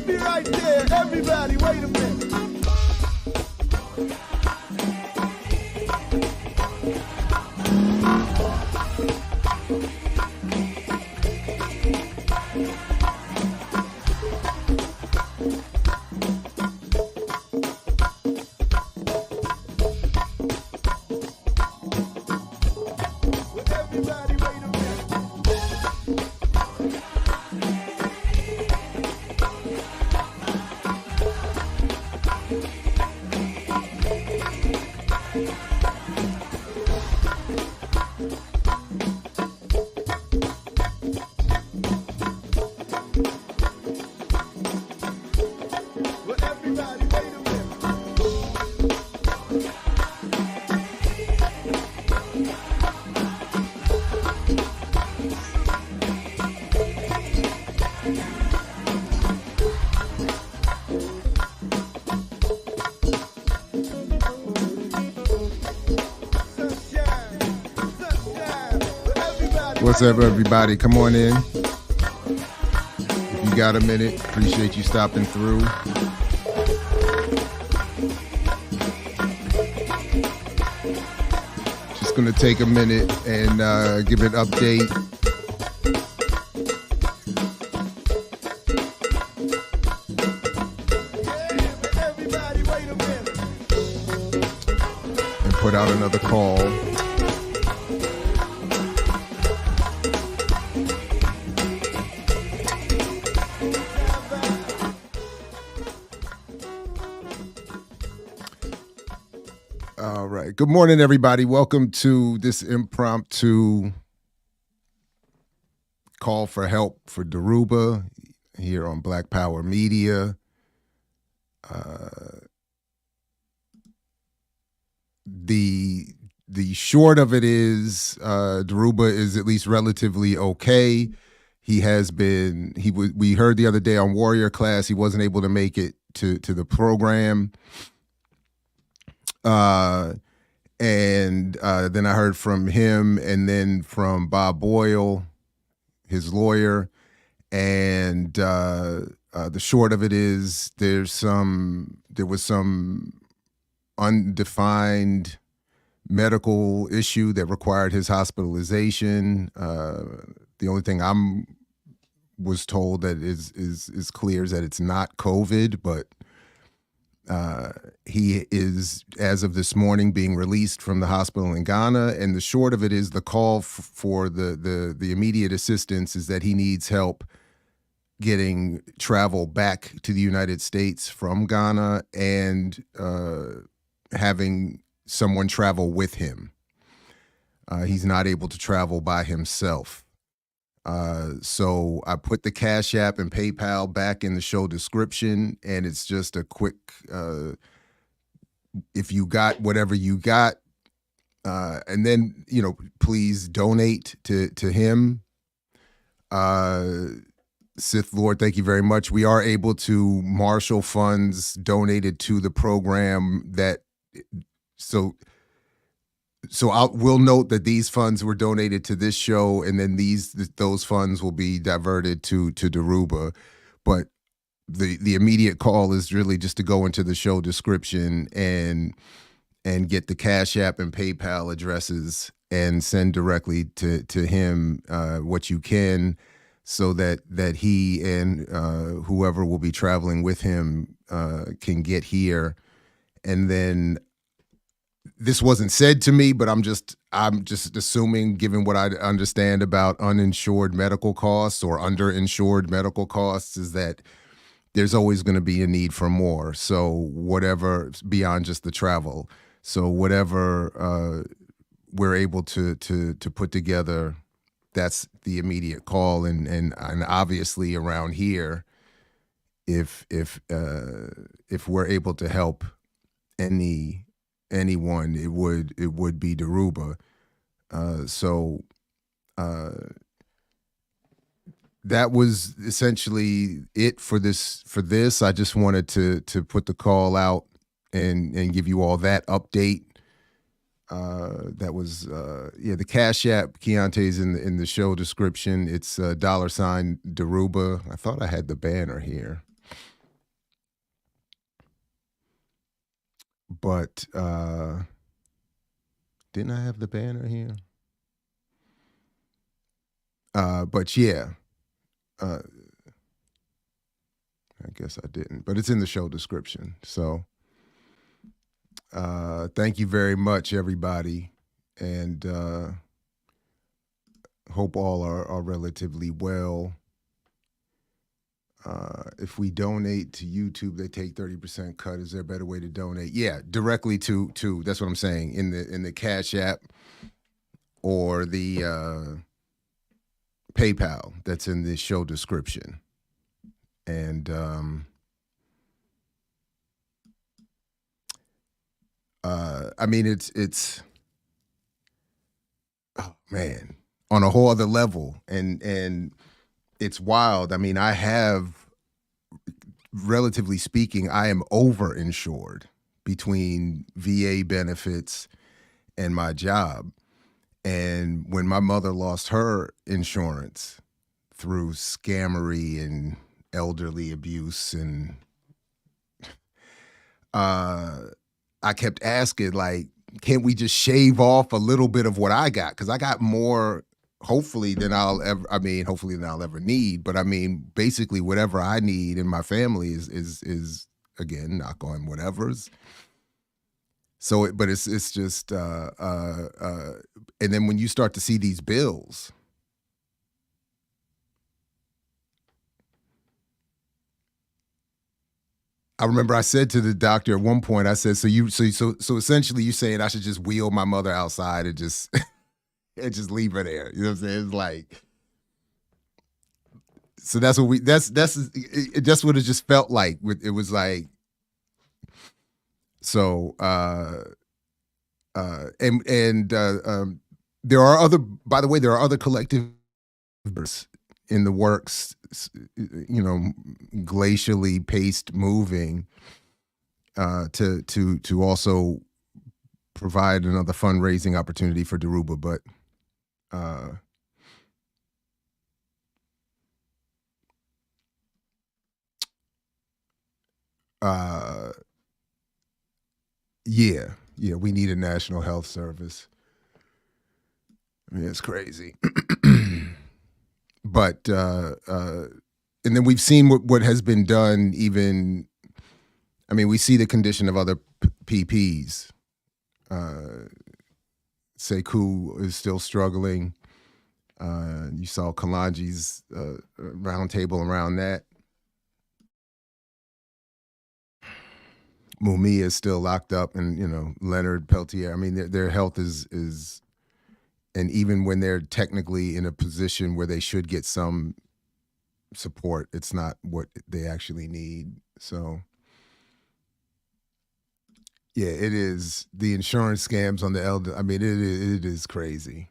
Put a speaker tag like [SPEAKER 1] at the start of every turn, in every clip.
[SPEAKER 1] Let me right there. Everybody, wait a minute.
[SPEAKER 2] What's up, everybody? Come on in. If you got a minute, appreciate you stopping through. Just going to take a minute and give an update.
[SPEAKER 1] Everybody, wait a minute.
[SPEAKER 2] And put out another call. All right. Good morning, everybody. Welcome to this impromptu call for help for Daruba here on Black Power Media. The short of it is Daruba is at least relatively okay. He has been, we heard the other day on Warrior Class, he wasn't able to make it to the program. And then I heard from him and then from Bob Boyle, his lawyer. And the short of it is there was some undefined medical issue that required his hospitalization. The only thing was told that is clear is that it's not COVID, but he is, as of this morning, being released from the hospital in Ghana. And the short of it is the call for the immediate assistance is that he needs help getting travel back to the United States from Ghana and having someone travel with him. He's not able to travel by himself. So I put the CashApp and PayPal back in the show description, and it's just a quick, if you got whatever you got, and then, please donate to him. Sith Lord, thank you very much. We are able to marshal funds donated to the program we'll note that these funds were donated to this show, and then those funds will be diverted to Daruba. But the immediate call is really just to go into the show description and get the Cash App and PayPal addresses and send directly to him what you can, so that he and whoever will be traveling with him can get here. And then, this wasn't said to me, but I'm just assuming, given what I understand about uninsured medical costs or underinsured medical costs, is that there's always going to be a need for more. So whatever, beyond just the travel. So whatever we're able to put together, that's the immediate call. And obviously around here, if we're able to help anyone, it would be Daruba. That was essentially it for this. I just wanted to put the call out and give you all that update. That was the Cash App, Keontae's in the show description. It's $Daruba. I thought I had the banner here. But didn't I have the banner here? But yeah, I guess I didn't, but it's in the show description. So thank you very much, everybody, and hope all are relatively well. If we donate to YouTube, they take 30% cut. Is there a better way to donate? Yeah, directly to that's what I'm saying, in the Cash App or the PayPal that's in the show description. And I mean, it's oh man, on a whole other level, and it's wild. I mean, I have, relatively speaking, I am overinsured between VA benefits and my job. And when my mother lost her insurance through scammery and elderly abuse, and I kept asking, like, can't we just shave off a little bit of what I got? Because I got more, hopefully, than I'll ever need. But I mean, basically, whatever I need in my family is again, knock on whatever's. So, but it's just, and then when you start to see these bills, I remember I said to the doctor at one point, I said, so essentially you're saying I should just wheel my mother outside and just and just leave her there. You know what I'm saying? It's like, so that's what that's what it just felt like. It was like, so there are other, by the way, there are other collective in the works, you know, glacially paced moving to also provide another fundraising opportunity for Daruba. But yeah, we need a national health service. I mean, it's crazy. But and then we've seen what has been done. Even, I mean, we see the condition of other PPs. Sekou is still struggling. You saw Kalanji's roundtable around that. Mumia is still locked up, and you know, Leonard Peltier. I mean, their health is, and even when they're technically in a position where they should get some support, it's not what they actually need. So yeah, it is, the insurance scams on the elder. I mean, it is crazy.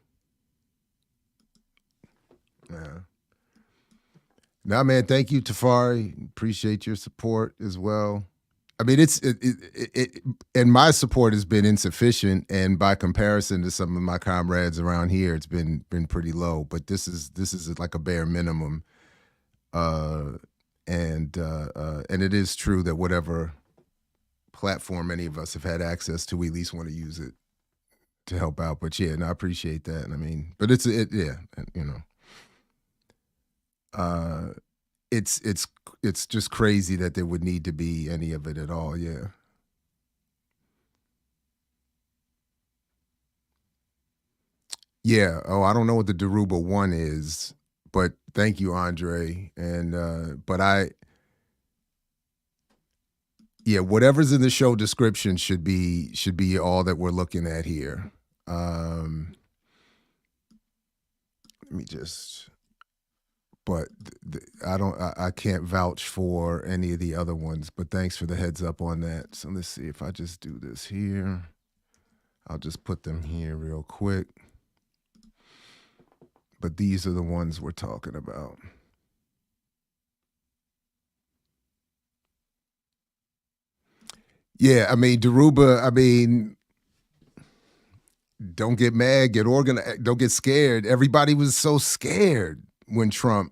[SPEAKER 2] Yeah. Nah, man, thank you, Tafari. Appreciate your support as well. I mean, and my support has been insufficient, and by comparison to some of my comrades around here, it's been pretty low. But this is like a bare minimum, and it is true that whatever platform any of us have had access to, we at least want to use it to help out. But yeah, I appreciate that. I mean, but yeah, you know, it's just crazy that there would need to be any of it at all. Yeah. Yeah. Oh, I don't know what the Daruba one is, but thank you, Andre. And but yeah, whatever's in the show description should be all that we're looking at here. Let me just, but I can't vouch for any of the other ones, but thanks for the heads up on that. So let's see if I just do this here. I'll just put them here real quick. But these are the ones we're talking about. Yeah, I mean, Daruba, I mean, don't get mad, get organized, don't get scared. Everybody was so scared when Trump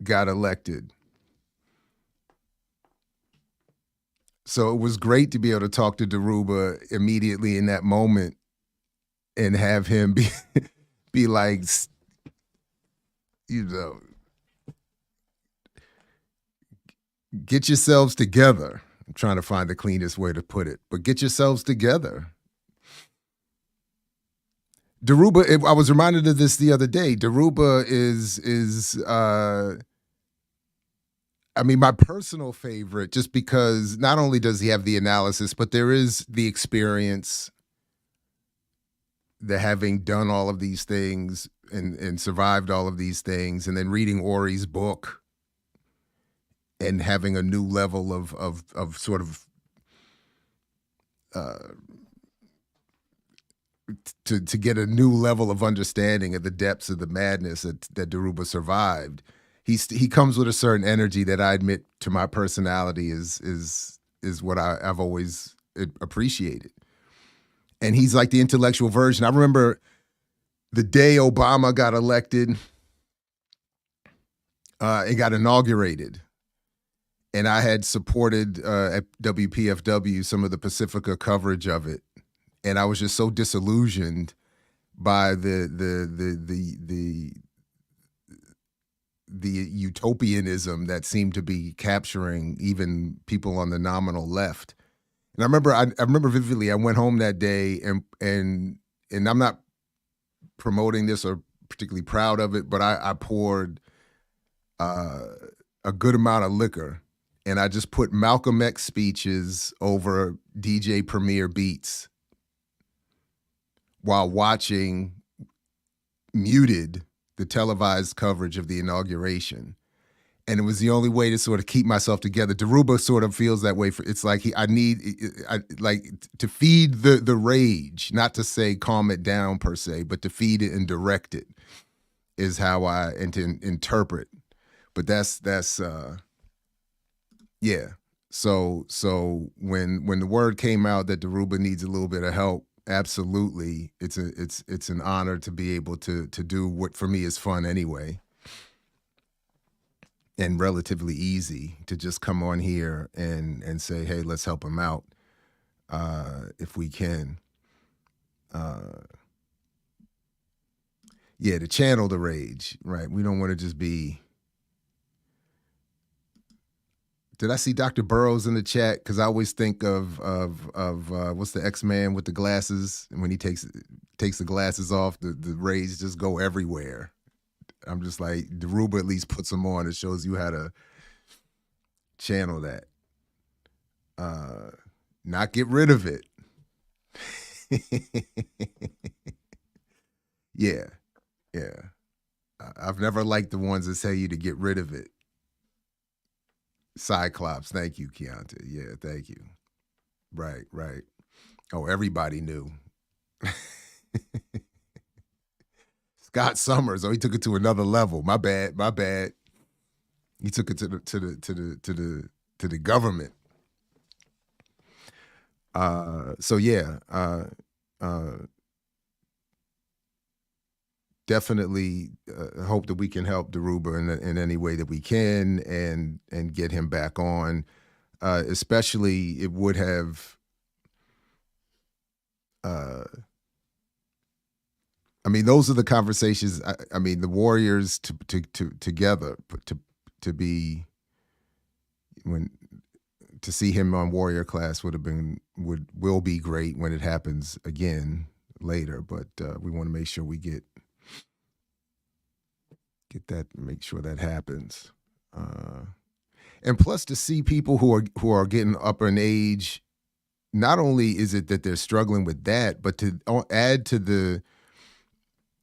[SPEAKER 2] got elected. So it was great to be able to talk to Daruba immediately in that moment and have him be like, you know, get yourselves together. I'm trying to find the cleanest way to put it, but get yourselves together. Daruba, I was reminded of this the other day. Daruba is I mean, my personal favorite, just because not only does he have the analysis, but there is the experience, the having done all of these things and survived all of these things, and then reading Ori's book and having a new level of sort of to get a new level of understanding of the depths of the madness that Daruba survived. He comes with a certain energy that I admit to my personality is what I've always appreciated. And he's like the intellectual version. I remember the day Obama got elected, it got inaugurated. And I had supported at WPFW some of the Pacifica coverage of it. And I was just so disillusioned by the utopianism that seemed to be capturing even people on the nominal left. And I remember vividly, I went home that day and I'm not promoting this or particularly proud of it, but I poured a good amount of liquor and I just put Malcolm X speeches over DJ Premier beats while watching muted the televised coverage of the inauguration. And it was the only way to sort of keep myself together. Daruba sort of feels that way. It's like I need to feed the rage, not to say calm it down per se, but to feed it and direct it is how I interpret. But that's yeah. So when the word came out that Daruba needs a little bit of help, absolutely, it's an honor to be able to do what for me is fun anyway. And relatively easy to just come on here and say, hey, let's help him out if we can. Yeah, to channel the rage, right? We don't want to just be. Did I see Dr. Burrows in the chat? Because I always think of what's the X-Man with the glasses, and when he takes the glasses off, the rays just go everywhere. I'm just like, Daruba at least puts them on. It shows you how to channel that. Not get rid of it. Yeah. I've never liked the ones that tell you to get rid of it. Cyclops. Thank you, Keonta. Yeah, thank you. Right. Oh, everybody knew. Scott Summers. Oh, he took it to another level. My bad. He took it to the government. So yeah. Definitely hope that we can help Daruba in any way that we can and get him back on. Especially, it would have. I mean, those are the conversations. I mean, the Warriors together to be to see him on Warrior Class will be great when it happens again later. But we want to make sure we get that, make sure that happens. And plus, to see people who are getting up in age, not only is it that they're struggling with that, but to add to the.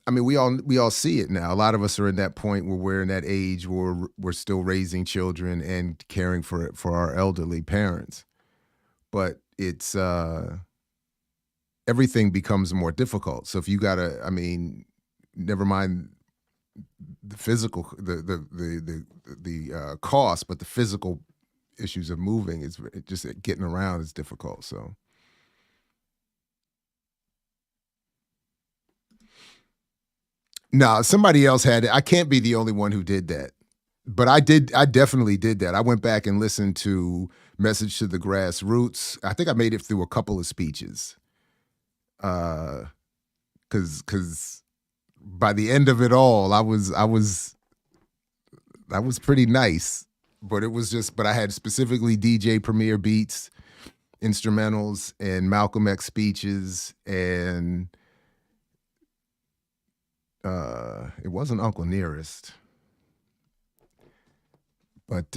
[SPEAKER 2] I mean, we all see it now. A lot of us are in that point where we're in that age where we're still raising children and caring for our elderly parents. But it's everything becomes more difficult. So if you gotta, I mean, never mind the physical, the cost, but the physical issues of moving is just getting around is difficult. So. No, somebody else had it. I can't be the only one who did that. But I definitely did that. I went back and listened to Message to the Grassroots. I think I made it through a couple of speeches. Because by the end of it all, I was pretty nice. But I had specifically DJ Premier beats, instrumentals, and Malcolm X speeches, and it wasn't Uncle Nearest, but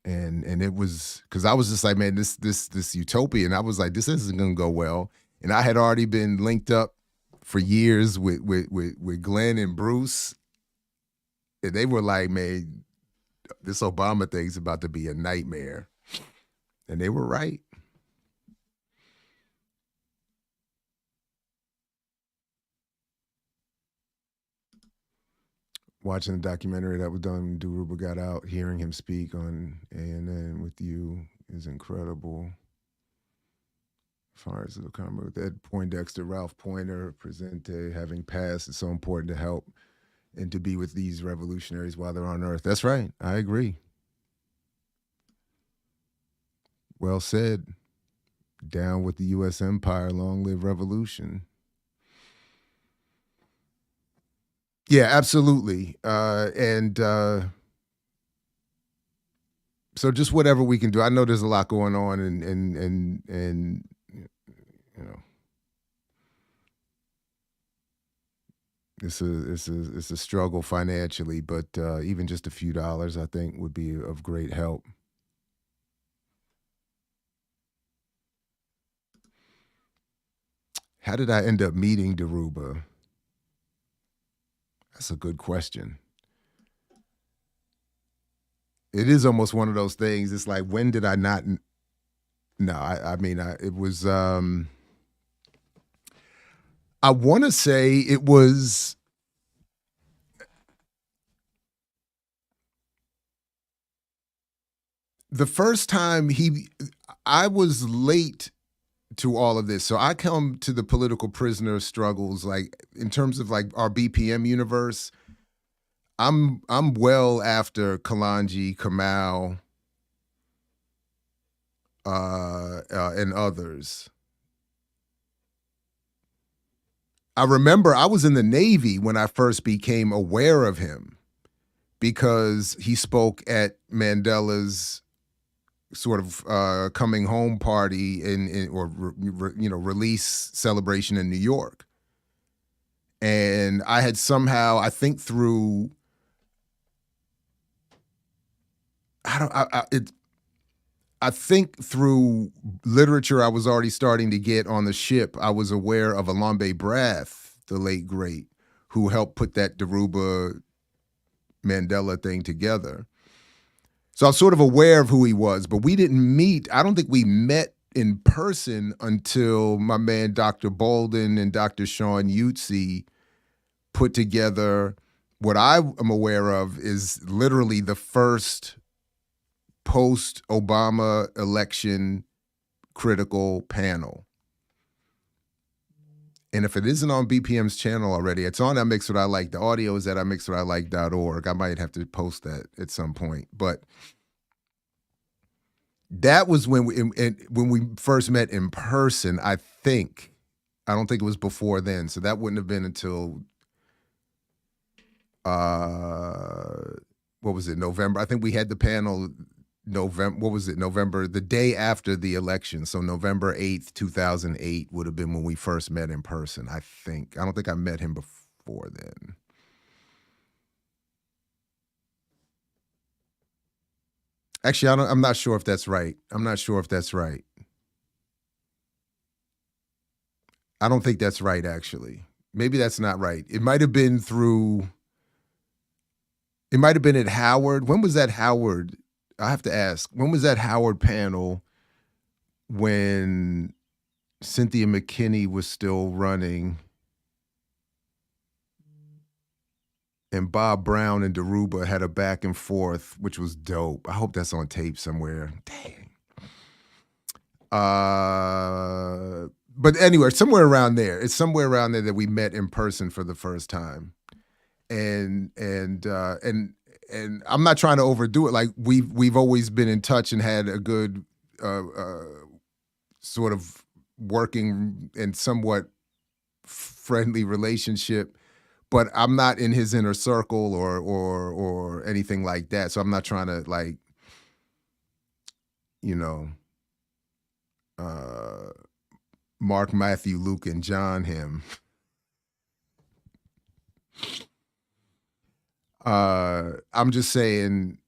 [SPEAKER 2] and it was because I was just like, man, this utopian. I was like, this isn't gonna go well, and I had already been linked up for years with Glenn and Bruce, and they were like, man, this Obama thing's about to be a nightmare, and they were right. Watching the documentary that was done when Daruba got out, hearing him speak on ANN with you is incredible. As far as the comment with Ed Poindexter, Ralph Pointer, Presente, having passed, it's so important to help and to be with these revolutionaries while they're on Earth. That's right. I agree. Well said. Down with the U.S. empire. Long live revolution. Yeah, absolutely. So just whatever we can do. I know there's a lot going on, and you know, it's a struggle financially, but even just a few dollars, I think, would be of great help. How did I end up meeting Daruba? That's a good question. It is almost one of those things. It's like, when did I not? No, I mean, it was. I want to say it was. The first time I was late to all of this. So I come to the political prisoner struggles, like in terms of like our BPM universe. I'm well after Kalanji, Kamau, and others. I remember I was in the Navy when I first became aware of him because he spoke at Mandela's sort of coming home party or release celebration in New York. And I had somehow, I think through, I think through literature I was already starting to get on the ship, I was aware of Alambe Brath, the late great, who helped put that Daruba Mandela thing together. So I was sort of aware of who he was, but we didn't meet. I don't think we met in person until my man Dr. Bolden and Dr. Sean Yutzi put together what I am aware of is literally the first post-Obama election critical panel. And if it isn't on BPM's channel already, it's on I Mix What I Like. The audio is at imixwhatilike.org. I might have to post that at some point. But that was when we first met in person, I think. I don't think it was before then. So that wouldn't have been until, what was it, November? I think we had the panel November, the day after the election. So November 8th, 2008 would have been when we first met in person, I think. I don't think I met him before then. Actually, I'm not sure if that's right. I don't think that's right, actually. Maybe that's not right. It might have been at Howard. When was that Howard? I have to ask, when was that Howard panel when Cynthia McKinney was still running and Bob Brown and Daruba had a back and forth, which was dope. I hope that's on tape somewhere. Dang. But anyway, somewhere around there. It's somewhere around there that we met in person for the first time. And and I'm not trying to overdo it. Like we've always been in touch and had a good sort of working and somewhat friendly relationship, but I'm not in his inner circle or anything like that. So I'm not trying to like, you know, Mark, Matthew, Luke, and John him. I'm just saying,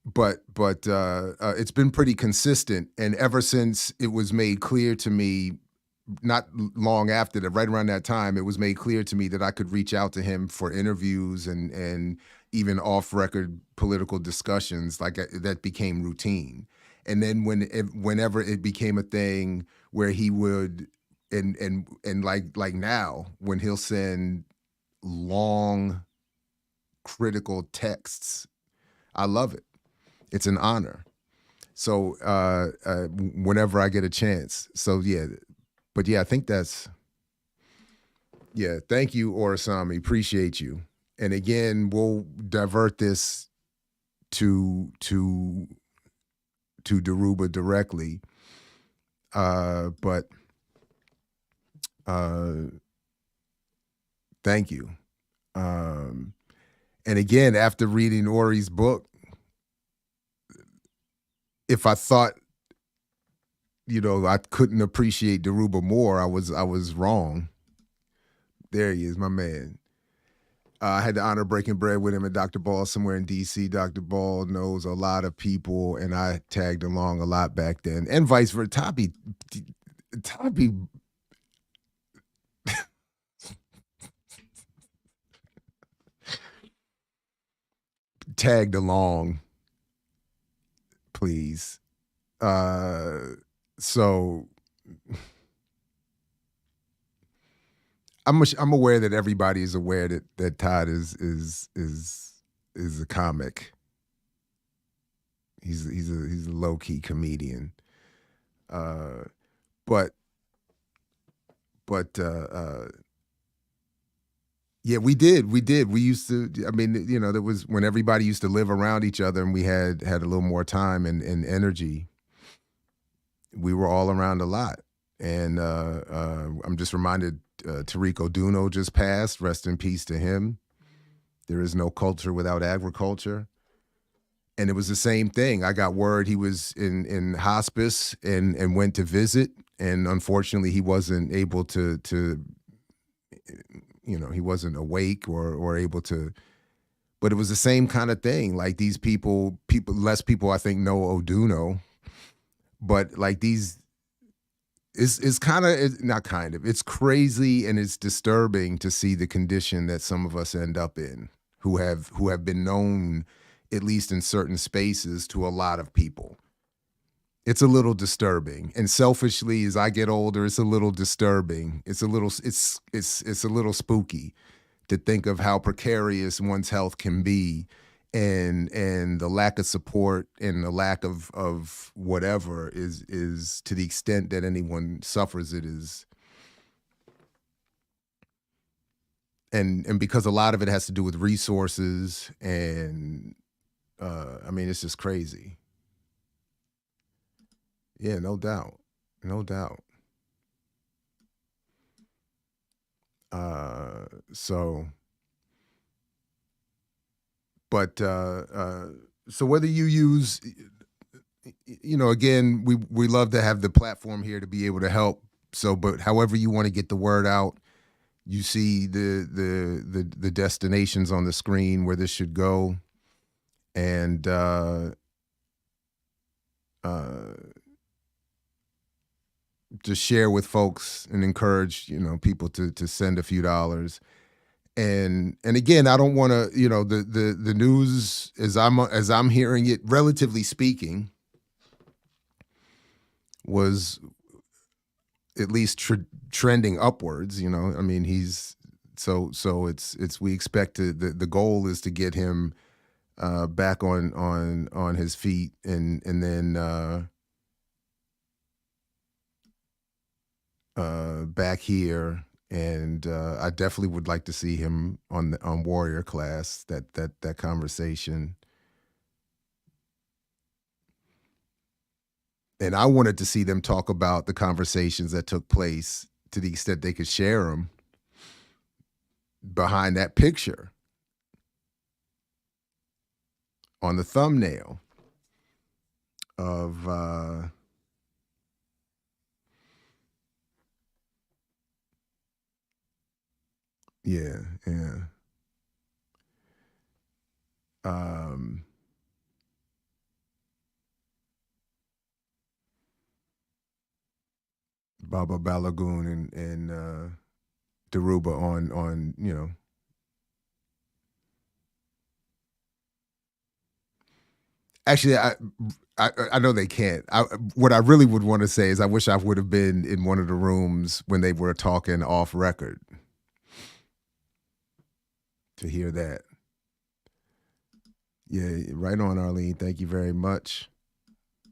[SPEAKER 2] but it's been pretty consistent, and ever since it was made clear to me, not long after that, right around that time, it was made clear to me that I could reach out to him for interviews and even off record political discussions. Like that became routine. And then whenever it became a thing where he would and like now when he'll send long critical texts, I love it. It's an honor. So whenever I get a chance. So yeah, but yeah, I think that's yeah. Thank you, Orasami. Appreciate you. And again, we'll divert this to Daruba directly. But thank you. And again, after reading Ori's book, if I thought, I couldn't appreciate Daruba more, I was wrong. There he is, my man. I had the honor of breaking bread with him at Dr. Ball somewhere in D.C. Dr. Ball knows a lot of people, and I tagged along a lot back then, and vice versa. Toppy tagged along, please. So I'm aware that everybody is aware that Todd is a comic. He's a low key comedian. But yeah, we did. We used to. I mean, there was when everybody used to live around each other, and we had a little more time and energy. We were all around a lot, and I'm just reminded. Tariq Duno just passed. Rest in peace to him. There is no culture without agriculture. And it was the same thing. I got word he was in hospice and went to visit, and unfortunately he wasn't able to he wasn't awake or able to. But it was the same kind of thing. Like these people, less people I think know Oduno, but like these. It's kind of not kind of. It's crazy and it's disturbing to see the condition that some of us end up in, who have been known, at least in certain spaces, to a lot of people. It's a little disturbing, and selfishly, as I get older, it's a little disturbing. It's a little spooky to think of how precarious one's health can be. And the lack of support and the lack of whatever is to the extent that anyone suffers it is, and because a lot of it has to do with resources and I mean it's just crazy. Yeah, no doubt, no doubt. So. But so whether you use, again, we love to have the platform here to be able to help. So, but however you want to get the word out, you see the destinations on the screen where this should go, and to share with folks and encourage people to send a few dollars. And again, I don't want to, the news as I'm hearing it, relatively speaking, was at least trending upwards. I mean, he's so it's we expect the goal is to get him back on his feet and then back here. And I definitely would like to see him on Warrior Class. That conversation. And I wanted to see them talk about the conversations that took place to the extent they could share them behind that picture on the thumbnail of yeah. Um, Baba Balagoon and Daruba on actually I know they can't. What I really would want to say is I wish I would have been in one of the rooms when they were talking off record to hear that. Yeah, right on, Arlene. Thank you very much.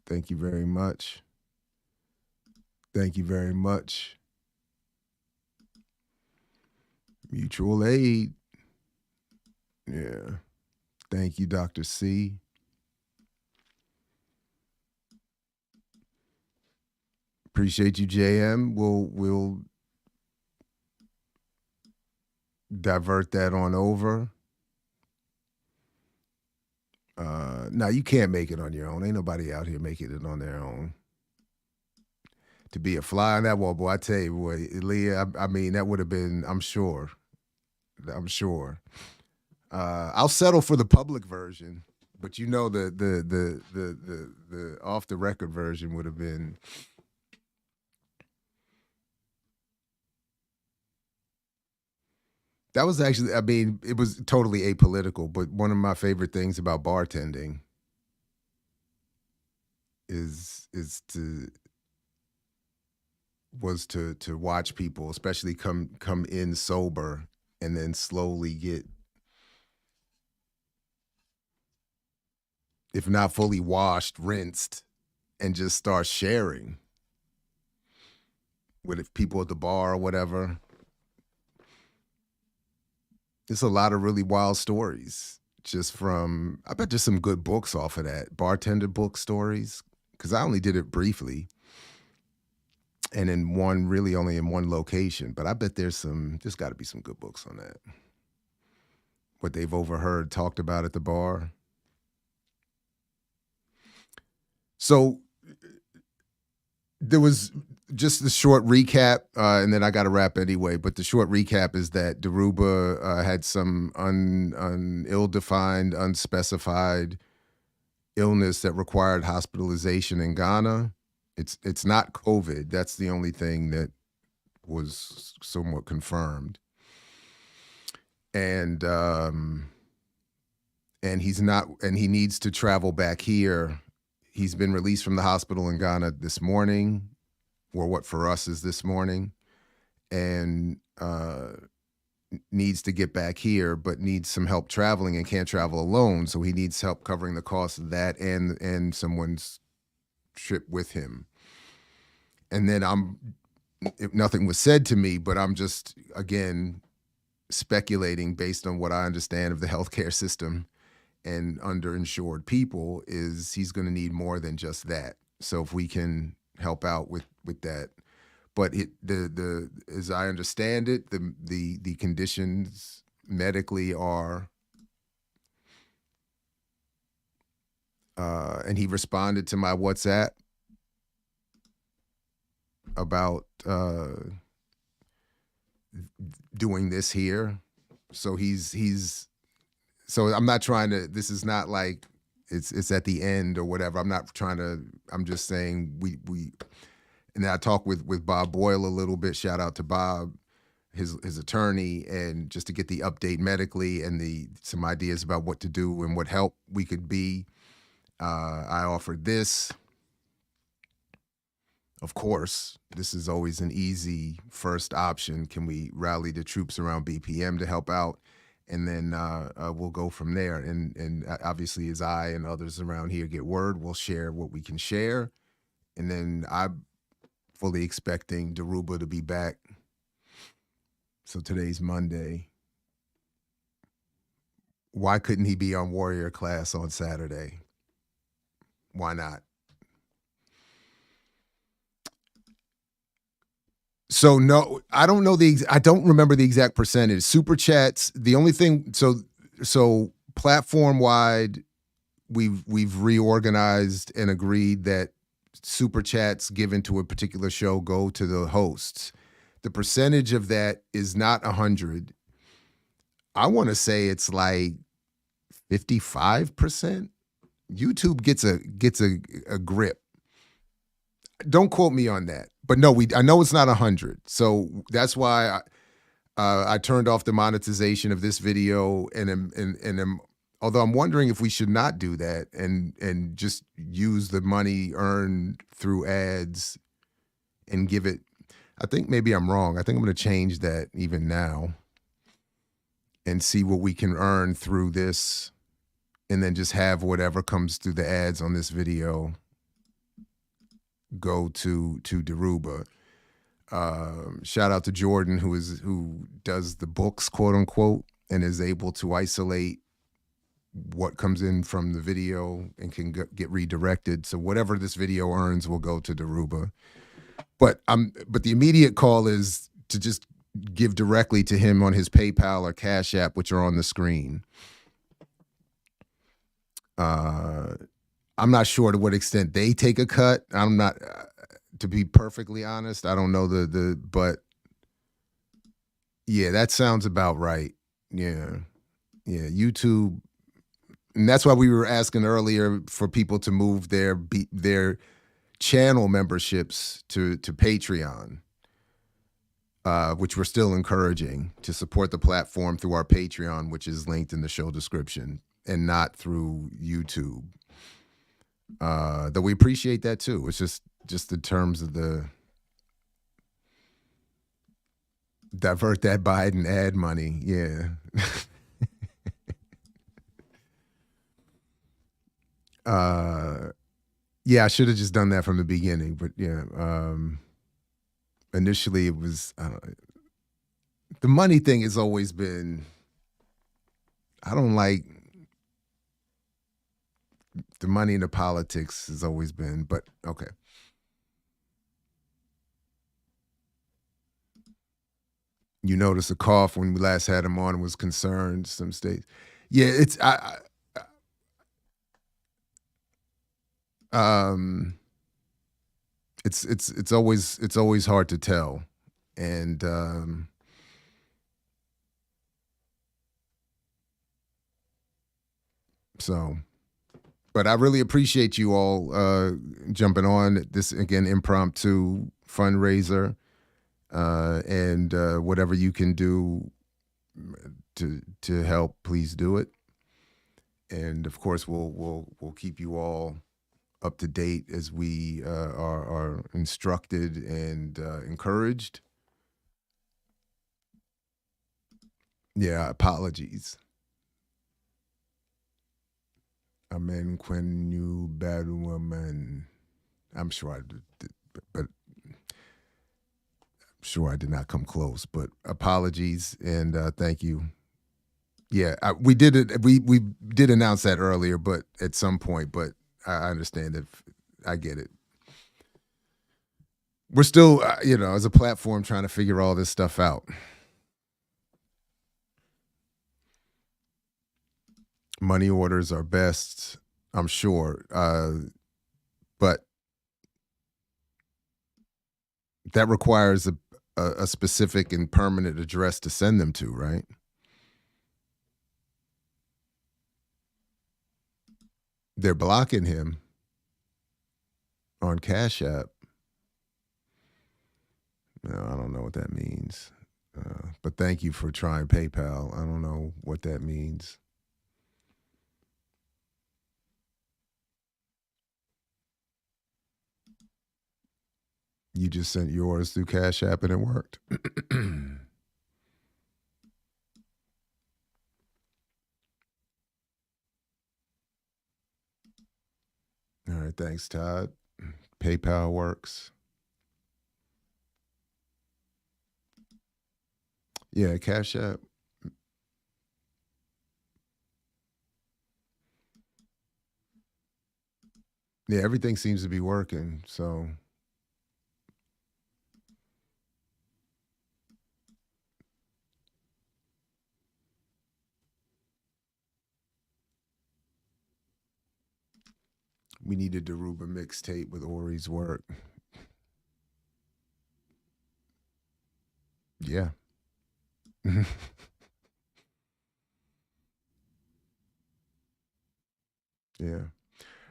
[SPEAKER 2] Thank you very much. Thank you very much. Mutual aid. Yeah. Thank you, Dr. C. Appreciate you, JM. We'll divert that on over. Now you can't make it on your own. Ain't nobody out here making it on their own. To be a fly on that wall, boy, I tell you, boy, Leah, I mean, that would have been, I'm sure. I'm sure. I'll settle for the public version, but you know the off the record version would have been. That was actually, I mean, it was totally apolitical, but one of my favorite things about bartending is to watch people, especially come in sober and then slowly get, if not fully washed, rinsed, and just start sharing with people at the bar or whatever. There's a lot of really wild stories just from, I bet there's some good books off of that, bartender book stories, because I only did it briefly and in one, really only in one location, but I bet there's got to be some good books on that. What they've overheard talked about at the bar. So there was just the short recap, and then I got to wrap anyway. But the short recap is that Daruba had some ill-defined, unspecified illness that required hospitalization in Ghana. It's not COVID. That's the only thing that was somewhat confirmed. And he's not, and he needs to travel back here. He's been released from the hospital in Ghana this morning, or what for us is this morning, and needs to get back here, but needs some help traveling and can't travel alone. So he needs help covering the cost of that and someone's trip with him. And then nothing was said to me, but I'm just, again, speculating based on what I understand of the healthcare system and underinsured people, is he's going to need more than just that. So if we can help out with that, but as I understand it, the conditions medically are, and he responded to my WhatsApp about doing this here. So so I'm not trying to, this is not like it's at the end or whatever. I'm not trying to, I'm just saying we and then I talked with Bob Boyle a little bit. Shout out to Bob, his attorney, and just to get the update medically and some ideas about what to do and what help we could be. I offered this. Of course, this is always an easy first option. Can we rally the troops around BPM to help out? And then we'll go from there. And obviously, as I and others around here get word, we'll share what we can share. And then I'm fully expecting Daruba to be back. So today's Monday. Why couldn't he be on Warrior Class on Saturday? Why not? So no, I don't know I don't remember the exact percentage. Super chats, the only thing, so platform wide, we've reorganized and agreed that super chats given to a particular show go to the hosts. The percentage of that is not 100. I want to say it's like 55%. YouTube gets a grip. Don't quote me on that, but no, I know it's not 100. So that's why I turned off the monetization of this video, and although I'm wondering if we should not do that and just use the money earned through ads and give it. I think maybe I'm wrong. I think I'm going to change that even now and see what we can earn through this, and then just have whatever comes through the ads on this video go to Daruba. Shout out to Jordan, who does the books, quote unquote, and is able to isolate what comes in from the video and can get redirected. So whatever this video earns will go to Daruba. But the immediate call is to just give directly to him on his PayPal or Cash App, which are on the screen. I'm not sure to what extent they take a cut. I'm not, to be perfectly honest, I don't know but yeah, that sounds about right. Yeah. YouTube, and that's why we were asking earlier for people to move their channel memberships to Patreon, which we're still encouraging to support the platform through our Patreon, which is linked in the show description, and not through YouTube. Though we appreciate that too. It's just in terms of the divert that Biden ad money. Yeah. Yeah, I should have just done that from the beginning, but yeah. Initially it was, I don't know, the money thing has always been, I don't like the money in the politics has always been, but okay. You notice a cough when we last had him on was concerned some states. Yeah, um it's always hard to tell. And so, but I really appreciate you all jumping on this again, impromptu fundraiser, and whatever you can do to help, please do it. And of course, we'll keep you all up to date as we are instructed and encouraged. Yeah, apologies. Amen. When you bad woman, I'm sure I did, but I'm sure I did not come close. But apologies and thank you. Yeah, we did it. We did announce that earlier, but at some point. But I understand that. I get it. We're still, as a platform, trying to figure all this stuff out. Money orders are best, I'm sure, but that requires a specific and permanent address to send them to, right? They're blocking him on Cash App. No, I don't know what that means. But thank you for trying PayPal. I don't know what that means. You just sent yours through Cash App and it worked. All right, thanks, Todd. PayPal works. Yeah, Cash App. Yeah, everything seems to be working. So We need a Daruba mixtape with Ori's work. Yeah. Yeah.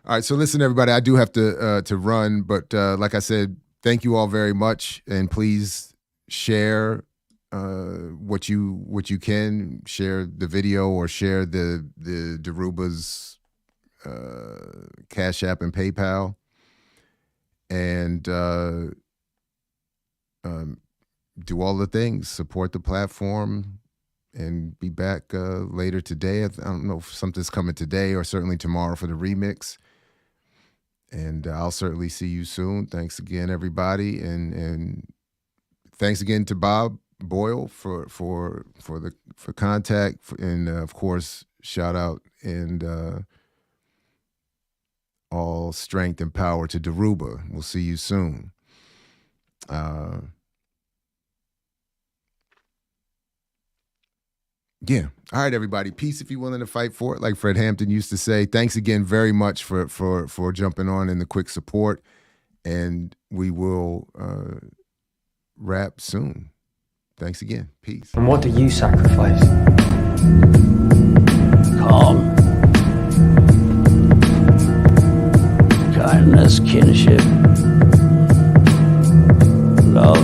[SPEAKER 2] All right. So listen, everybody, I do have to run, but like I said, thank you all very much, and please share what you can share the video or share the Daruba's Cash App and PayPal, and do all the things, support the platform, and be back later today. I don't know if something's coming today or certainly tomorrow for the remix. And I'll certainly see you soon. Thanks again, everybody, and thanks again to Bob Boyle for contact, and of course, shout out and all strength and power to Daruba. We'll see you soon. Yeah. All right, everybody. Peace if you're willing to fight for it, like Fred Hampton used to say. Thanks again very much for jumping on and the quick support. And we will wrap soon. Thanks again. Peace.
[SPEAKER 3] And what do you sacrifice? Calm. Kindness, kinship. Love.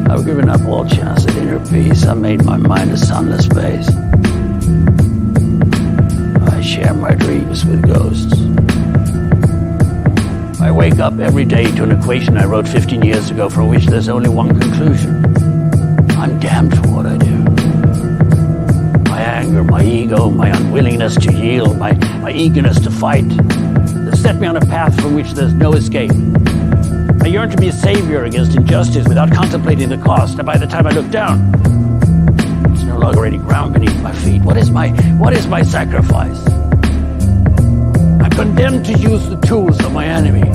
[SPEAKER 3] I've given up all chance at inner peace. I made my mind a sunless space. I share my dreams with ghosts. I wake up every day to an equation I wrote 15 years ago for which there's only one conclusion. I'm damned for what I do. My anger, my ego, my unwillingness to yield, my eagerness to fight, they set me on a path from which there's no escape. I yearn to be a savior against injustice without contemplating the cost, and by the time I look down, there's no longer any ground beneath my feet. What is my sacrifice? I'm condemned to use the tools of my enemy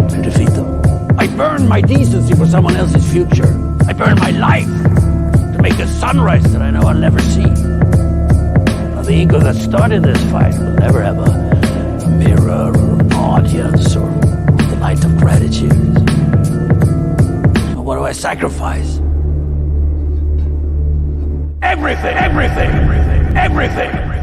[SPEAKER 3] to defeat them. I burn my decency for someone else's future. I burn my life to make a sunrise that I know I'll never see. Now, the ego that started this fight will never have a mirror or an audience or the light of gratitude. So what do I sacrifice? Everything, everything, everything, everything.